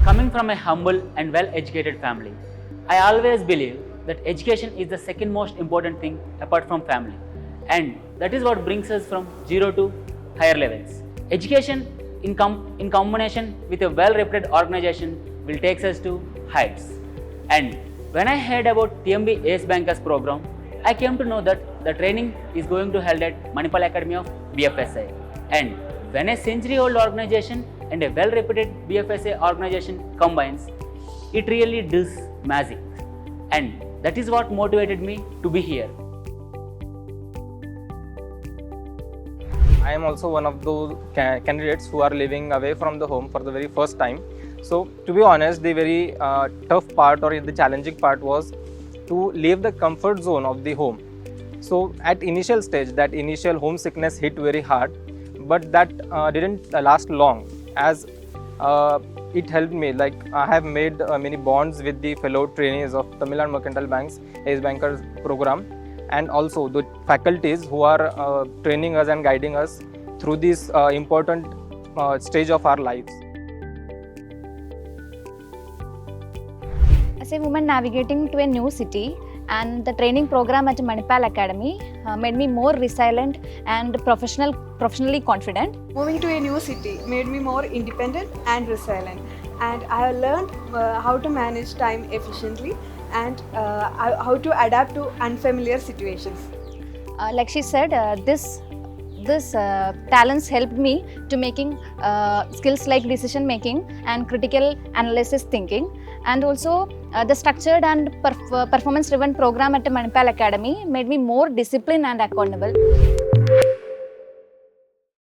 Coming from a humble and well-educated family, I always believe that education is the second most important thing apart from family, and that is what brings us from zero to higher levels. Education in combination with a well-reputed organization will take us to heights. And when I heard about TMB Ace Bankers program, I came to know that the training is going to held at Manipal Academy of BFSI. And when a century-old organization and a well-reputed BFSI organization combines, it really does magic. And that is what motivated me to be here. I am also one of those candidates who are living away from the home for the very first time. So to be honest, the very tough part or the challenging part was to leave the comfort zone of the home. So at initial stage, that initial homesickness hit very hard, but that didn't last long, as it helped me. Like, I have made many bonds with the fellow trainees of Tamilnad Mercantile Bank's Ace Bankers program, and also the faculties who are training us and guiding us through this important stage of our lives. As a woman navigating to a new city, and the training program at Manipal Academy made me more resilient and professionally confident. Moving to a new city made me more independent and resilient, and I have learned how to manage time efficiently and how to adapt to unfamiliar situations. Like she said, this talents helped me to making skills like decision making and critical analysis thinking, and also the structured and performance driven program at Manipal Academy made me more disciplined and accountable.